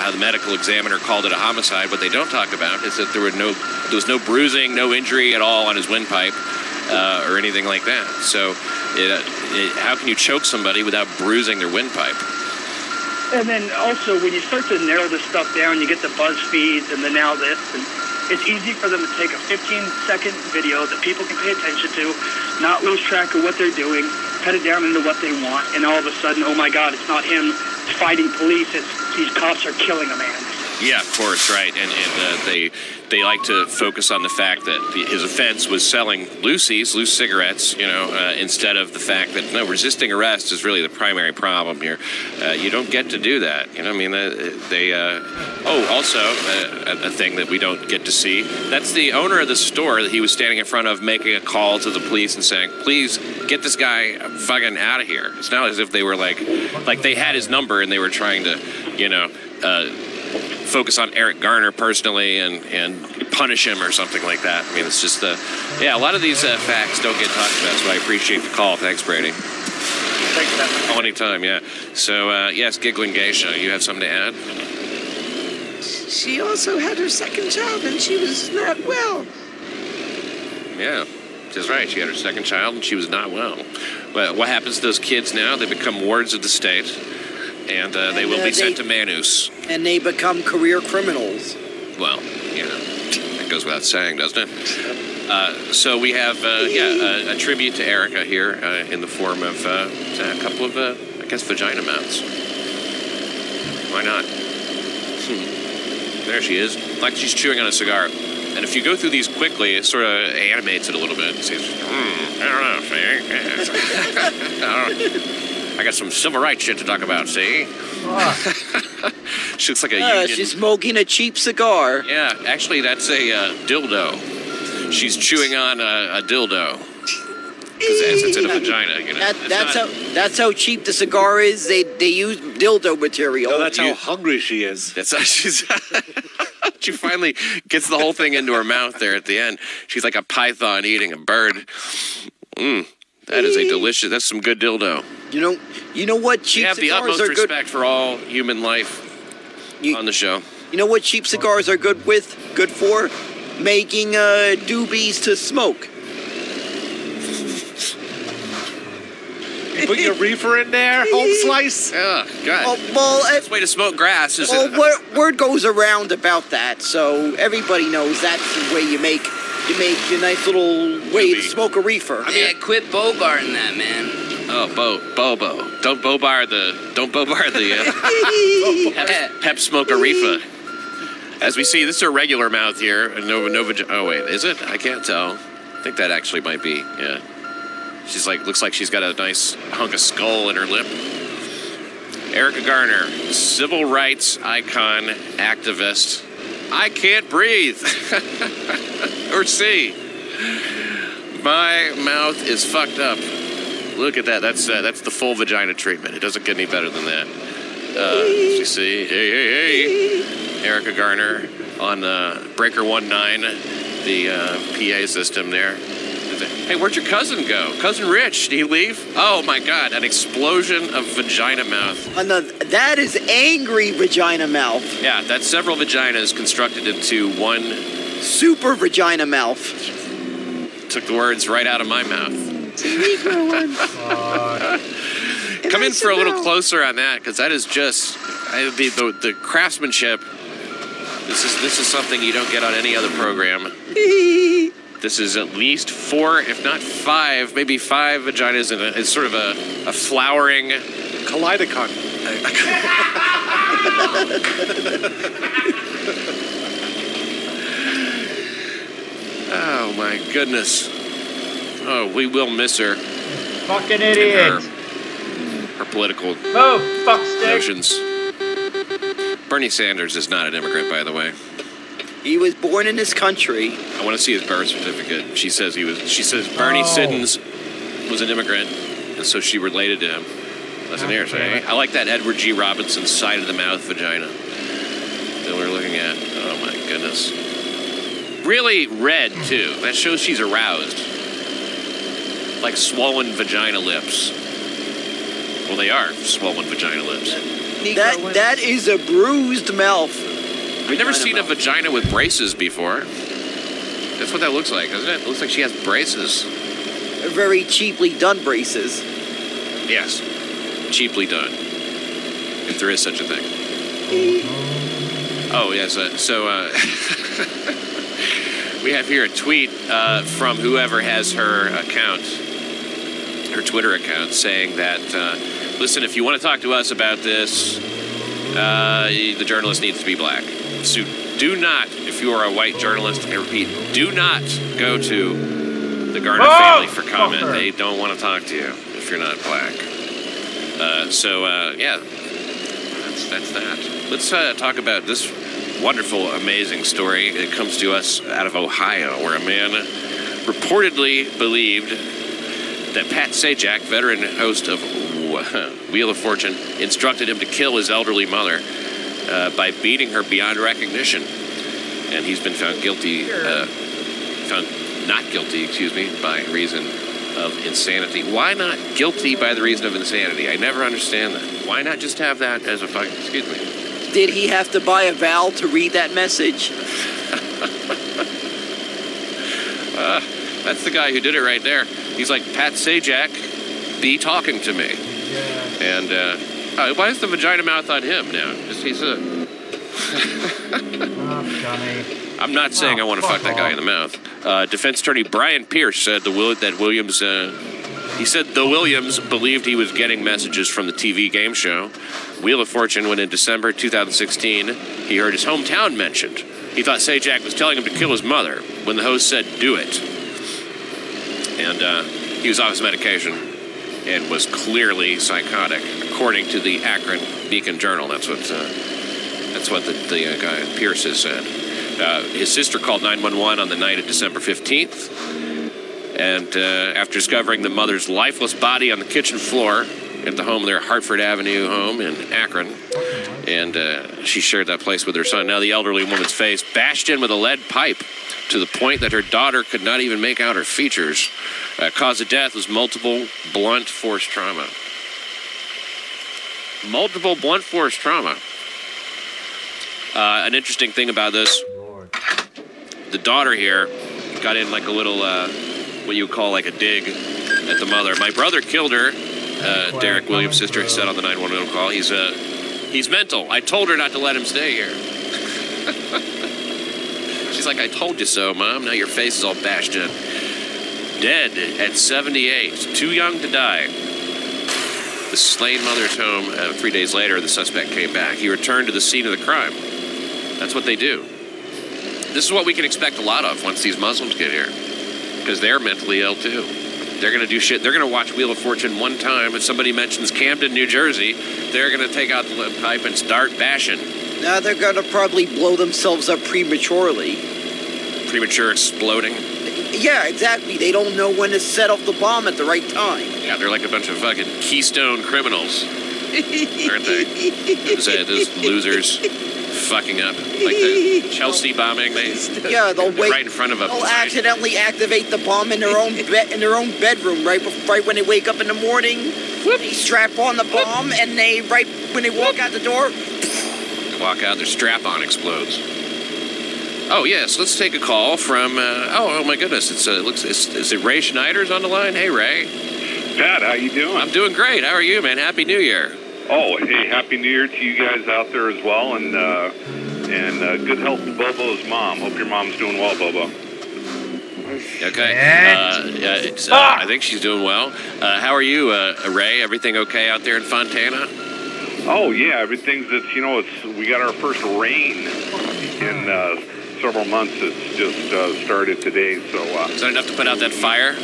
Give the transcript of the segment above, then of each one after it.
how the medical examiner called it a homicide. What they don't talk about is that there was no bruising, no injury at all on his windpipe or anything like that. So how can you choke somebody without bruising their windpipe? And then also, when you start to narrow this stuff down, you get the BuzzFeeds and the Now This, and it's easy for them to take a 15-second video that people can pay attention to, not lose track of what they're doing, cut it down into what they want, and all of a sudden, oh my God, it's not him fighting police, it's these cops are killing a man. Yeah, of course, right. And they like to focus on the fact that his offense was selling loose cigarettes, instead of the fact that, no, resisting arrest is really the primary problem here. You don't get to do that. Also, a thing that we don't get to see, that's the owner of the store that he was standing in front of making a call to the police and saying, please get this guy fucking out of here. It's not as if they were like they had his number and they were trying to, focus on Eric Garner personally and punish him or something like that. I mean, it's just a lot of these facts don't get talked about, so I appreciate the call. Thanks, Brady. Thanks, Pat. Oh, anytime, yeah. So, yes, Giggling Geisha, you have something to add? She also had her second child, and she was not well. Yeah, she's right. She had her second child, and she was not well. Well, what happens to those kids now? They become wards of the state. And they will be sent to Manus. And they become career criminals. Well, that goes without saying, doesn't it? So we have, a tribute to Erica here in the form of a couple of, vagina mounts. Why not? There she is, like she's chewing on a cigar. And if you go through these quickly, it sort of animates it a little bit. It says, I don't know. I got some civil rights shit to talk about, see? She looks like a union. She's smoking a cheap cigar. Yeah, actually, that's a dildo. She's chewing on a dildo. Because it's in a vagina, That's how cheap the cigar is. They use dildo material. No, that's how hungry she is. That's how she's... She finally gets the whole thing into her mouth there at the end. She's like a python eating a bird. That is a delicious... That's some good dildo. You know what cheap cigars are good... We have the utmost respect for all human life on the show. You know what cheap cigars are good for? Making doobies to smoke. You put your reefer in there, home slice. Oh, God. Best way to smoke grass is... word goes around about that, so everybody knows that's the way you make your nice little way to smoke a reefer. I mean, quit bobarting that, man. Oh, Bobo. Don't bobar the pep smoke a reefer. As we see, this is her regular mouth here. Oh, wait, is it? I can't tell. I think that actually might be, yeah. She's looks like she's got a nice hunk of skull in her lip. Erica Garner, civil rights icon, activist. I can't breathe. Or see. My mouth is fucked up. Look at that. That's the full vagina treatment. It doesn't get any better than that. You see, hey. Erica Garner on Breaker 19, the PA system there. Hey, where'd your cousin go? Cousin Rich, did he leave? Oh my God, an explosion of vagina mouth. That is angry vagina mouth. Yeah, that's several vaginas constructed into one... Super vagina mouth. Took the words right out of my mouth. Come in for a little closer on that, because that is just... The craftsmanship... This is something you don't get on any other program. This is at least 4, if not 5, maybe 5 vaginas in it. It's sort of a flowering... Kaleidocon. Oh, my goodness. Oh, we will miss her. Fucking idiot. Her political notions. Bernie Sanders is not an immigrant, by the way. He was born in this country. I want to see his birth certificate. She says Bernie Siddons was an immigrant, and so she related to him. Listen here, say. I like that Edward G. Robinson side of the mouth vagina that we're looking at. Oh my goodness. Really red too. That shows she's aroused. Like swollen vagina lips. Well, they are swollen vagina lips. technique. That is a bruised mouth. We've never seen a vagina with braces before. That's what that looks like, doesn't it? It looks like she has braces. Very cheaply done braces. Yes. Cheaply done. If there is such a thing. Oh, yes. We have here a tweet from whoever has her account, her Twitter account, saying that, listen, if you want to talk to us about this, the journalist needs to be black. So do not, if you are a white journalist, I repeat, do not go to the Garner family for comment. They don't want to talk to you if you're not black. Yeah, that's that. Let's talk about this wonderful, amazing story. It comes to us out of Ohio, where a man reportedly believed that Pat Sajak, veteran host of Wheel of Fortune, instructed him to kill his elderly mother by beating her beyond recognition. And he's been found guilty, not guilty, by reason of insanity. Why not guilty by the reason of insanity? I never understand that. Why not just have that as a fucking, excuse me. Did he have to buy a vowel to read that message? That's the guy who did it right there. He's like, Pat Sajak, be talking to me. Yeah. And why is the vagina mouth on him now? He's a... I'm not saying I want to fuck that guy in the mouth. Defense attorney Brian Pierce said that Williams... he said the Williams believed he was getting messages from the TV game show Wheel of Fortune when in December 2016 he heard his hometown mentioned. He thought Sajak was telling him to kill his mother when the host said, do it. And he was off his medication and was clearly psychotic, according to the Akron Beacon Journal. That's what the guy Pierce has said. His sister called 911 on the night of December 15th. And after discovering the mother's lifeless body on the kitchen floor at the home, their Hartford Avenue home in Akron, and she shared that place with her son. Now the elderly woman's face bashed in with a lead pipe to the point that her daughter could not even make out her features. Cause of death was multiple blunt force trauma. Multiple blunt force trauma. An interesting thing about this, the daughter here got in like a little, what you would call like a dig at the mother. My brother killed her, Derek Williams' sister said on the 911 call. He's mental. I told her not to let him stay here. She's like, I told you so, Mom. Now your face is all bashed in. Dead at 78, too young to die. The slain mother's home. 3 days later, the suspect came back. He returned to the scene of the crime. That's what they do. This is what we can expect a lot of once these Muslims get here, because they're mentally ill too. They're going to do shit. They're going to watch Wheel of Fortune one time. If somebody mentions Camden, New Jersey, they're going to take out the lead pipe and start bashing. Now they're going to probably blow themselves up prematurely. Premature exploding. Yeah, exactly. They don't know when to set off the bomb at the right time. Yeah, they're like a bunch of fucking Keystone criminals, aren't they? Those losers fucking up. Like the Chelsea bombing. They'll wait right in front of a They'll accidentally activate the bomb in their own bedroom right when they wake up in the morning. Whoop. They strap on the bomb, and when they walk out the door, they walk out, their strap-on explodes. Oh yes, let's take a call from. Oh my goodness, is it Ray Schneider's on the line? Hey Ray. Pat, how you doing? I'm doing great. How are you, man? Happy New Year. Oh, hey, Happy New Year to you guys out there as well, and good health to Bobo's mom. Hope your mom's doing well, Bobo. Okay. I think she's doing well. How are you, Ray? Everything okay out there in Fontana? Oh yeah, everything's we got our first rain in several months. It's just started today, so. Is that enough to put out that fire?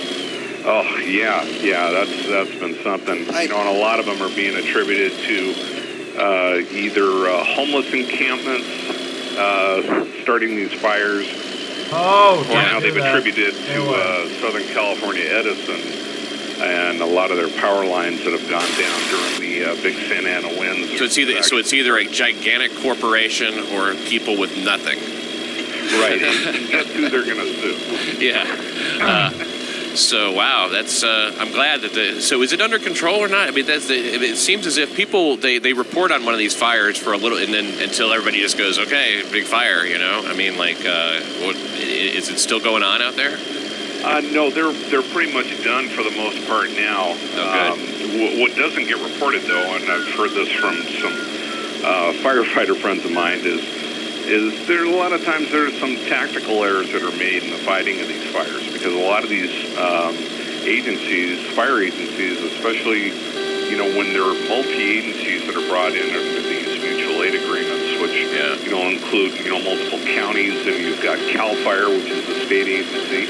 Oh yeah, that's been something. And a lot of them are being attributed to either homeless encampments starting these fires, or now they've attributed to Southern California Edison and a lot of their power lines that have gone down during the big Santa Ana winds. So it's either a gigantic corporation or people with nothing. Right. And guess who they're going to sue? Yeah. So wow, that's I'm glad that so is it under control or not? I mean, it seems as if people they report on one of these fires for a little and then until everybody just goes, okay, big fire, you know? I mean, like, is it still going on out there? No, they're pretty much done for the most part now. Oh, good. What doesn't get reported though, and I've heard this from some firefighter friends of mine, is there a lot of times there's some tactical errors that are made in the fighting of these fires, because a lot of these agencies, fire agencies, especially, you know, when there are multi-agencies that are brought in under these mutual aid agreements, which you know include multiple counties, and you've got CAL FIRE, which is the state agency,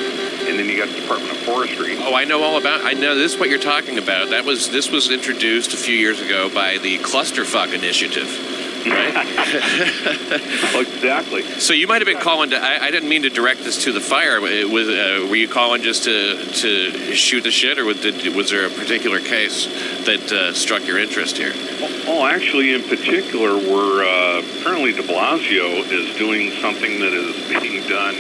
and then you got the Department of Forestry. Oh, I know all about. I know this is what you're talking about. This was introduced a few years ago by the Clusterfuck Initiative. Right. Exactly. So you might have been calling to. I didn't mean to direct this to the fire. Were you calling just to shoot the shit, or was there a particular case that struck your interest here? Oh, actually, in particular, apparently De Blasio is doing something that is being done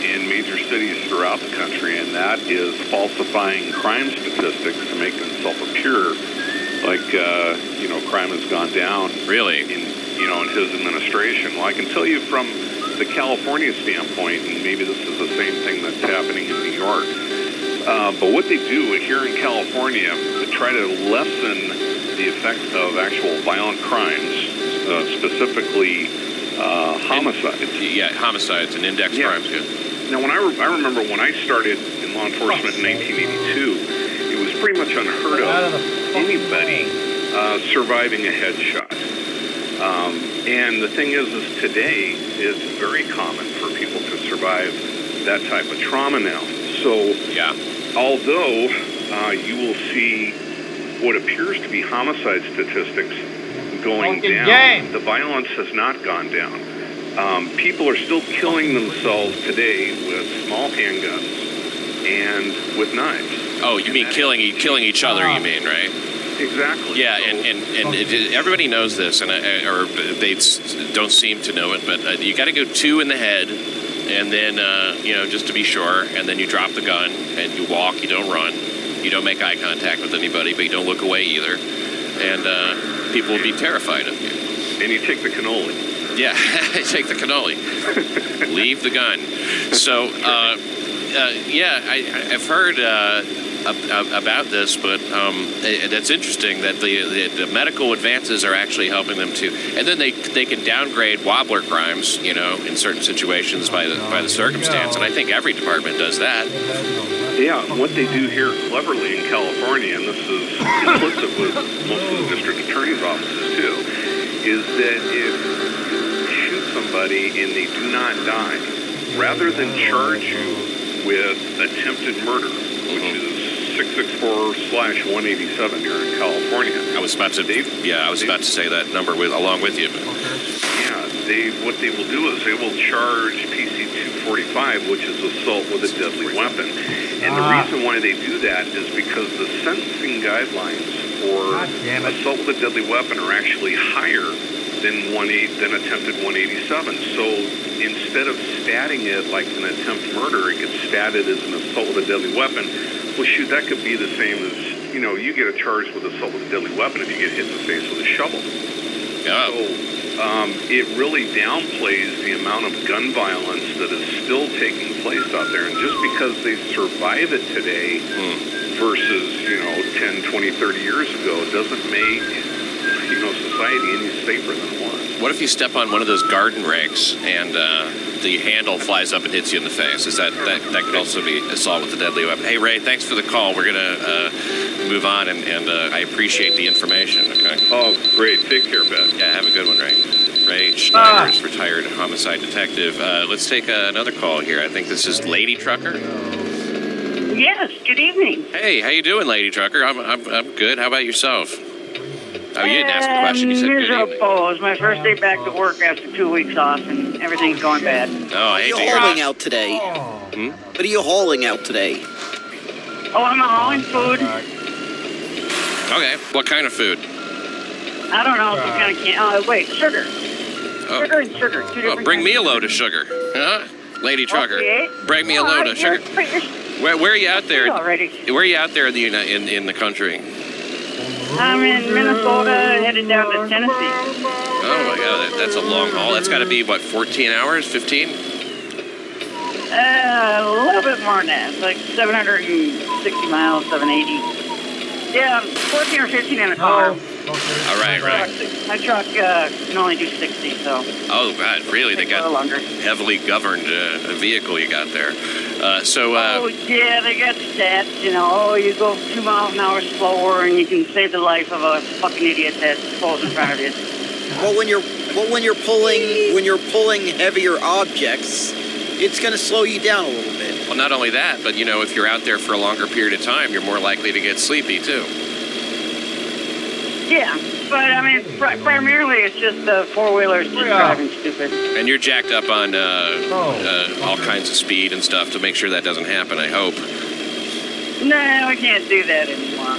in major cities throughout the country, and that is falsifying crime statistics to make themselves appear like crime has gone down. Really? In his administration. Well, I can tell you from the California standpoint, and maybe this is the same thing that's happening in New York, but what they do here in California to try to lessen the effect of actual violent crimes, specifically homicides. Homicides and index crimes. Good. Now, I remember when I started in law enforcement in 1982, it was pretty much unheard of anybody surviving a headshot. And the thing is today it's very common for people to survive that type of trauma now. So, although you will see what appears to be homicide statistics going down, the violence has not gone down. People are still killing themselves today with small handguns and with knives. Oh, you mean killing each other? You mean, right? Exactly. Yeah, and everybody knows this, or they don't seem to know it, but you got to go 2 in the head, and then just to be sure, and then you drop the gun and you walk. You don't run. You don't make eye contact with anybody, but you don't look away either, and people will be terrified of you. And you take the cannoli. Yeah, take the cannoli. Leave the gun. So, I've heard about this, but that's interesting that the medical advances are actually helping them to, and then they can downgrade wobbler crimes, in certain situations by the circumstance, and I think every department does that. Yeah, what they do here cleverly in California, and this is implicit with most of the district attorney's offices too, is that if you shoot somebody and they do not die, rather than charge you with attempted murder, which is 664/187 here in California. I was about to say that number along with you. But what they will do is they will charge PC 245, which is assault with a deadly weapon. And the reason why they do that is because the sentencing guidelines for assault with a deadly weapon are actually higher than attempted 187. So instead of statting it like an attempt murder, it gets statted as an assault with a deadly weapon. Well, shoot, that could be the same as, you get a charge with assault with a deadly weapon if you get hit in the face with a shovel. Yeah. So it really downplays the amount of gun violence that is still taking place out there. And just because they survive it today versus, 10, 20, 30 years ago doesn't make, society any safer than it was. What if you step on one of those garden rakes and the handle flies up and hits you in the face? That could also be assault with a deadly weapon. Hey, Ray, thanks for the call. We're going to move on, and I appreciate the information, okay? Oh, great. Take care, Beth. Yeah, have a good one, Ray. Ray Schneider is retired homicide detective. Let's take another call here. I think this is Lady Trucker. Yes, good evening. Hey, how you doing, Lady Trucker? I'm good. How about yourself? Oh, you didn't ask the question. You said good evening. Miserable. It was my first day back to work after 2 weeks off, and everything's going bad. Oh, I hate to hear What are you hauling out today? What are you hauling out today? Oh, I'm hauling food. Okay, what kind of food? I don't know, some kind of sugar. Sugar and sugar, two different Bring me a kinds of load of sugar. Huh? Lady Trucker. Okay. Bring me a load of sugar. Where are you out there? Already. Where are you out there in the country? I'm in Minnesota, headed down to Tennessee. Oh my God, that's a long haul. That's got to be what, 14 hours, 15? A little bit more than that, like 760 miles, 780. Yeah, 14 or 15 in a car. All right. My truck can only do 60, so. Oh God, really? They got heavily governed vehicle you got there. Oh yeah, they got stats. You know, oh, you go 2 miles an hour slower, and you can save the life of a fucking idiot that falls in front of you. Well, when you're pulling heavier objects, it's going to slow you down a little bit. Well, not only that, but you know, if you're out there for a longer period of time, you're more likely to get sleepy too. Yeah, but I mean, primarily it's just the four-wheelers just driving stupid. And you're jacked up on all kinds of speed and stuff to make sure that doesn't happen, I hope. No, we can't do that anymore.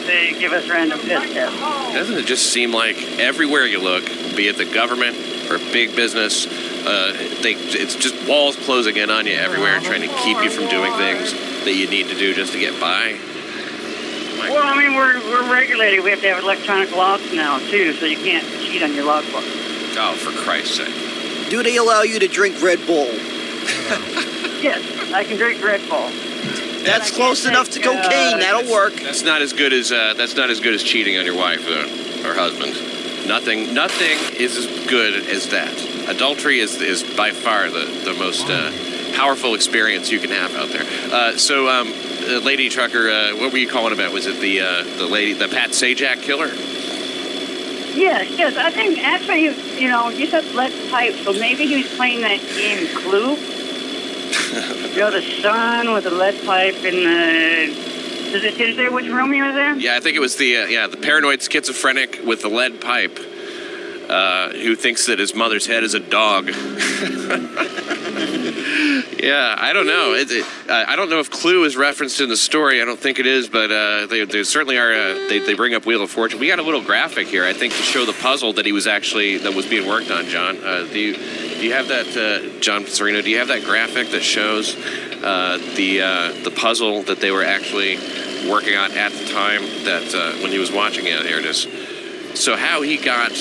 They give us random piss tests. Doesn't it just seem like everywhere you look, be it the government or big business, it's just walls closing in on you everywhere, trying to keep you from doing things that you need to do just to get by? Well, I mean, we're regulated. We have to have electronic logs now, too, so you can't cheat on your logbook. Oh, for Christ's sake. Do they allow you to drink Red Bull? Yes, I can drink Red Bull. That's close enough to cocaine. That'll work. That's not as good as cheating on your wife or husband. Nothing is as good as that. Adultery is by far the most powerful experience you can have out there. Lady Trucker, what were you calling about? Was it the Pat Sajak killer? Yes. I think actually, you said lead pipe, so maybe he was playing that game Clue. The son with the lead pipe and did it say which room he was in? Yeah, I think it was the paranoid schizophrenic with the lead pipe who thinks that his mother's head is a dog. Yeah, I don't know. I don't know if Clue is referenced in the story. I don't think it is, but they certainly are. They bring up Wheel of Fortune. We got a little graphic here, I think, to show the puzzle that was being worked on. John, do you have that, John Serino? Do you have that graphic that shows the puzzle that they were actually working on at the time that when he was watching it? Here it is. So how he got.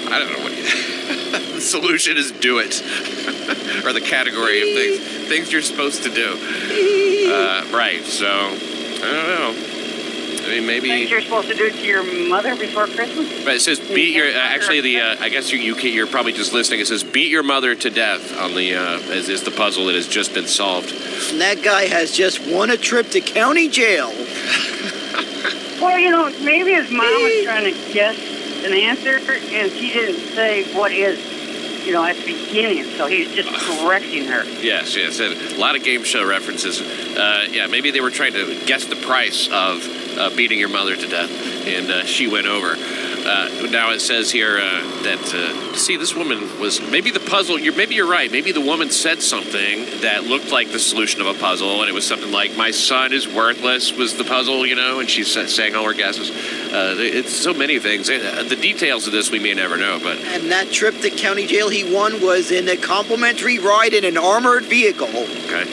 I don't know what the solution is. Do it, or the category of things you're supposed to do. Right. So I don't know. I mean, maybe things you're supposed to do to your mother before Christmas. But it says beat your. Actually, I guess you're probably just listening. It says beat your mother to death on the is the puzzle that has just been solved. And that guy has just won a trip to county jail. Well, maybe his mom was trying to guess an answer, and she didn't say what is, at the beginning, so he's just correcting her. Yes, a lot of game show references. Maybe they were trying to guess the price of beating your mother to death, and she went over. Now it says here that, see, this woman was, maybe the puzzle, maybe you're right, maybe the woman said something that looked like the solution of a puzzle, and it was something like, my son is worthless was the puzzle, and she's saying all her guesses. It's so many things. The details of this we may never know, but... And that trip to county jail he won was in a complimentary ride in an armored vehicle. Okay.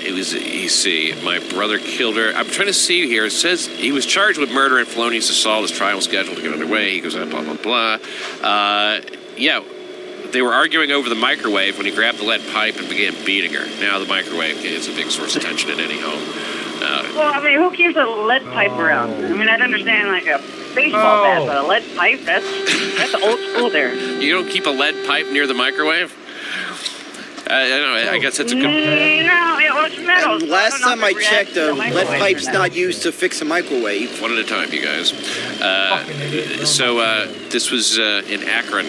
It was, you see, my brother killed her. I'm trying to see here. It says he was charged with murder and felonious assault. His trial was scheduled to get underway. He goes, blah, blah, blah. They were arguing over the microwave when he grabbed the lead pipe and began beating her. Now the microwave is a big source of tension in any home. Well, I mean, who keeps a lead pipe around? I mean, I'd understand like a baseball bat, but a lead pipe, that's old school there. You don't keep a lead pipe near the microwave? I don't know. I guess it's a good... No, it's metal. And last time I checked, a lead pipe's not used to fix a microwave. One at a time, you guys. This was in Akron,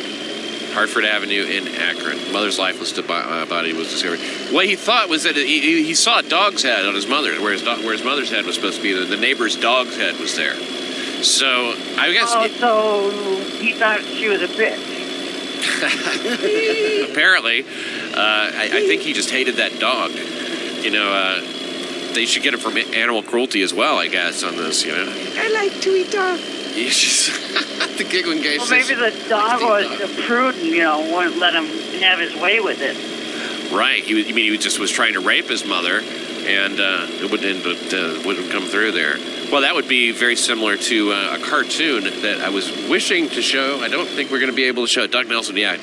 Hartford Avenue in Akron. Mother's lifeless body was discovered. What he thought was that he saw a dog's head on his mother, where his mother's head was supposed to be. The neighbor's dog's head was there. So I guess. Oh, so he thought she was a bitch. Apparently, I think he just hated that dog. They should get him from animal cruelty as well, I guess, on this, I like to eat dog. The giggling guy maybe the dog was a prude and, wouldn't let him have his way with it. Right. You mean he just was trying to rape his mother, and it wouldn't come through there. Well, that would be very similar to a cartoon that I was wishing to show. I don't think we're going to be able to show it. Doug Nelson, yeah.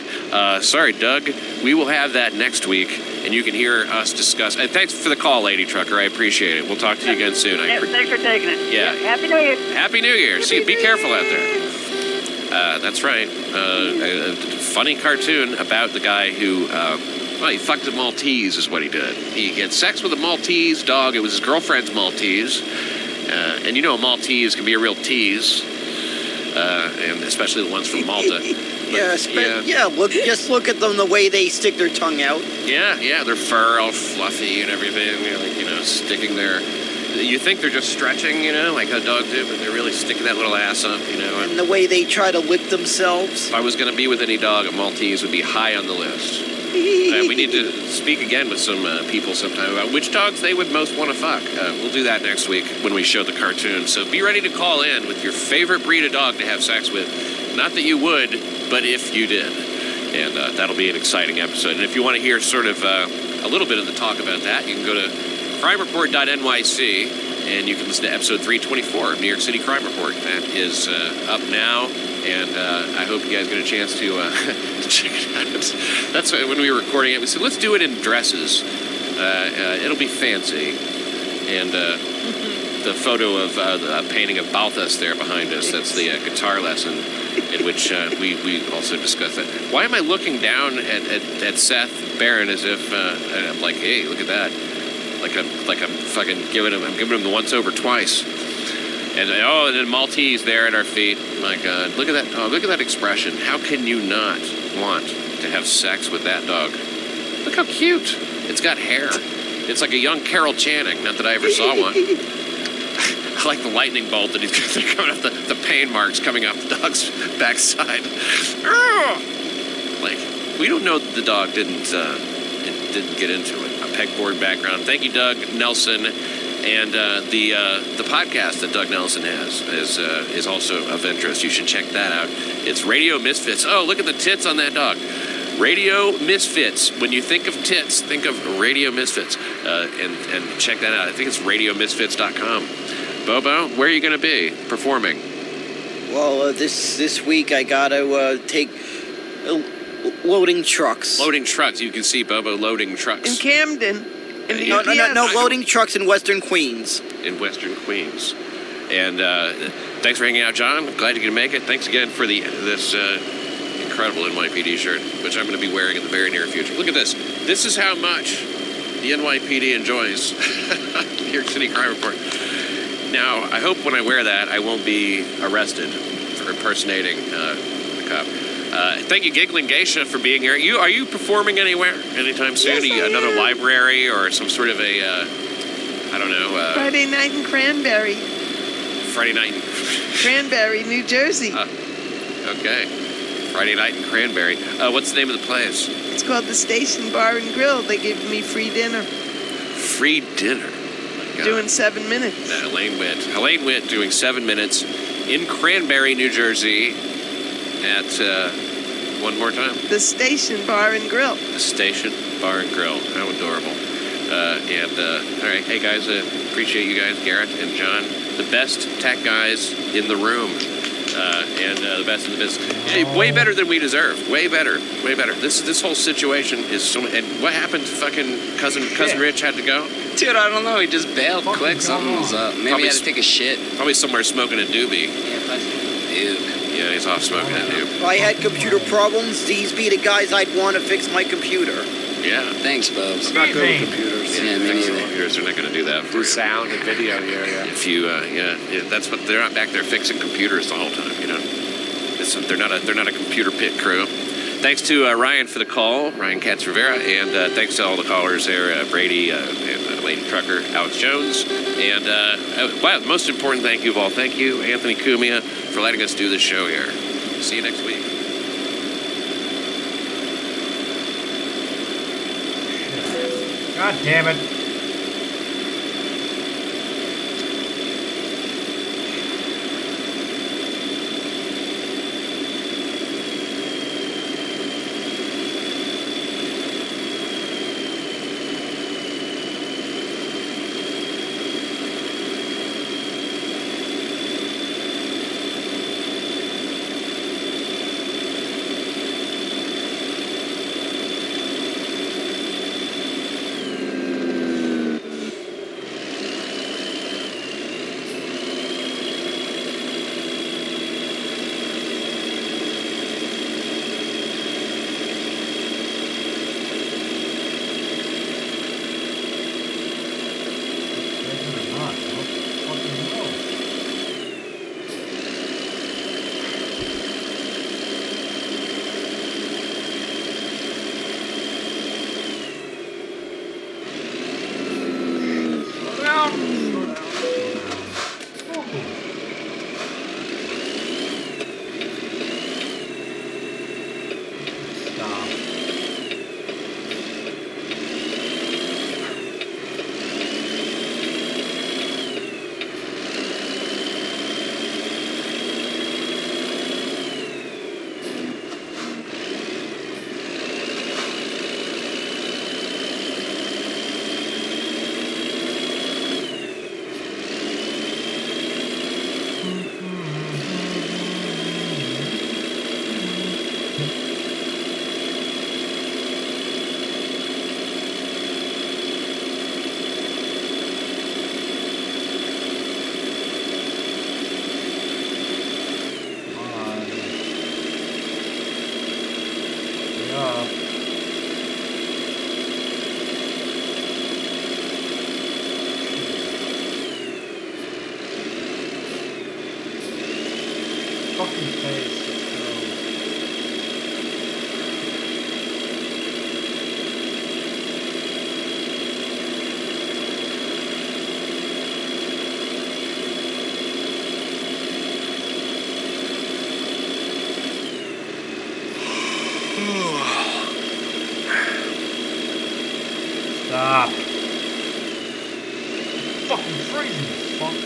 Sorry, Doug. We will have that next week, and you can hear us discuss. And thanks for the call, Lady Trucker. I appreciate it. We'll talk to you again soon. Thanks for taking it. Yeah. Happy New Year. Happy New Year. See, be careful out there. That's right. A funny cartoon about the guy who, he fucked a Maltese is what he did. He had sex with a Maltese dog. It was his girlfriend's Maltese. And you know, a Maltese can be a real tease, and especially the ones from Malta. Just look at them, the way they stick their tongue out. Yeah, their fur all fluffy and everything, like, sticking their... You think they're just stretching, like a dog do, but they're really sticking that little ass up, And the way they try to lick themselves. If I was going to be with any dog, a Maltese would be high on the list. We need to speak again with some people sometime about which dogs they would most want to fuck. We'll do that next week when we show the cartoon. So be ready to call in with your favorite breed of dog to have sex with. Not that you would, but if you did. And that'll be an exciting episode. And if you want to hear sort of a little bit of the talk about that, you can go to crimereport.nyc and you can listen to episode 324 of New York City Crime Report. That is up now. And I hope you guys get a chance to check it out. That's when we were recording it. We said, let's do it in dresses. It'll be fancy. And the photo of the painting of Balthus there behind us, that's the guitar lesson in which we also discussed that. Why am I looking down at Seth Barron as if I'm like, hey, look at that. Like I'm fucking giving him the once over twice. And then Maltese there at our feet. My God, look at that dog. Look at that expression. How can you not want to have sex with that dog? Look how cute. It's got hair. It's like a young Carol Channing. Not that I ever saw one. I like the lightning bolt that he's coming off the pain marks coming off the dog's backside. Like, we don't know that the dog didn't get into it. A pegboard background. Thank you, Doug Nelson. And the podcast that Doug Nelson has is also of interest. You should check that out. It's Radio Misfits. Oh, look at the tits on that dog. Radio Misfits. When you think of tits, think of Radio Misfits. And check that out. I think it's radiomisfits.com. Bobo, where are you going to be performing? Well, this week I got to take loading trucks. Loading trucks. You can see Bobo loading trucks. In Camden. No, loading trucks in Western Queens. In Western Queens. And thanks for hanging out, John. Glad you could make it. Thanks again for this incredible NYPD shirt, which I'm going to be wearing in the very near future. Look at this. This is how much the NYPD enjoys New York City Crime Report. Now, I hope when I wear that, I won't be arrested for impersonating a cop. Thank you, Giggling Geisha, for being here. Are you performing anywhere anytime soon? Yes, Another library or some sort of a, I don't know. Friday night in Cranberry. Friday night in Cranberry, New Jersey. Okay. Friday night in Cranberry. What's the name of the place? It's called the Station Bar and Grill. They give me free dinner. Free dinner? Doing 7 minutes. Helene Witt doing 7 minutes in Cranberry, New Jersey. At, one more time. The Station Bar and Grill. The Station Bar and Grill. How adorable. All right. Hey, guys, appreciate you guys, Garrett and John. The best tech guys in the room. And the best in the business. Hey, way better than we deserve. Way better. This whole situation is so... And what happened to fucking Cousin Rich had to go? Dude, I don't know. He just bailed quick. Something was up. Maybe he had to take a shit. Probably somewhere smoking a doobie. Ew. Yeah, he's off smoking a doobie. If I had computer problems, these be the guys I'd want to fix my computer. Yeah. Thanks, Bubs. I'm not good with computers. Yeah, me neither. Computers are not going to do that for Do you. sound and video here, yeah. If you, that's what they're not back there fixing computers the whole time. They're not a computer pit crew. Thanks to Ryan for the call, Ryan Katz Rivera, and thanks to all the callers there, Brady and Lady Trucker, Alex Jones, and most important thank you of all, thank you, Anthony Cumia, for letting us do this show here. See you next week. God damn it. Stop. Fucking freezing, you fuck.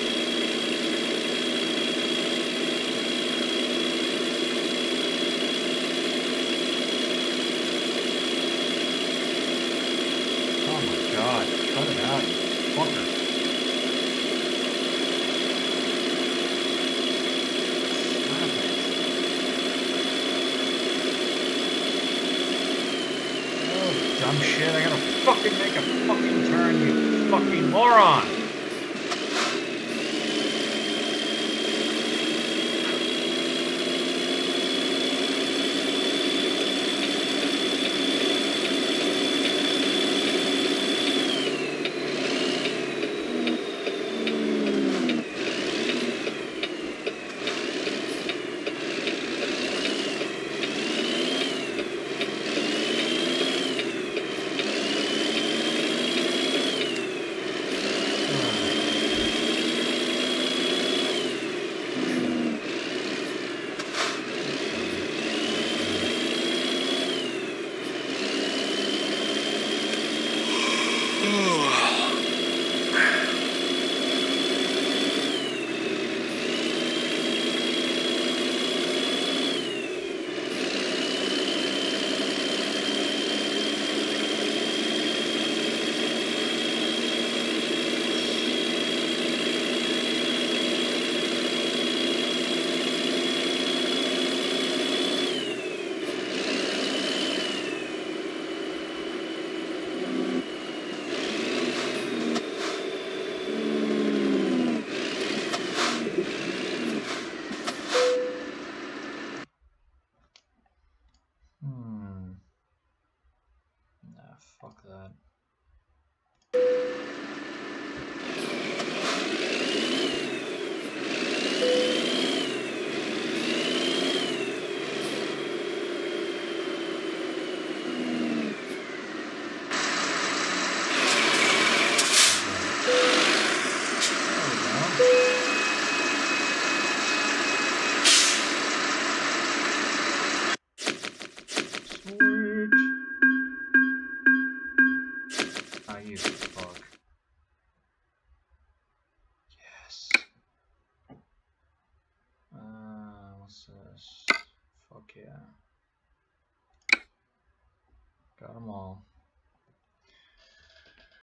Oh my god, cut it out, you fucker. Dumb shit, I gotta fucking make a fucking turn, you fucking moron! Nah, fuck that. You fuck. Yes. What's this? Fuck yeah. Got them all.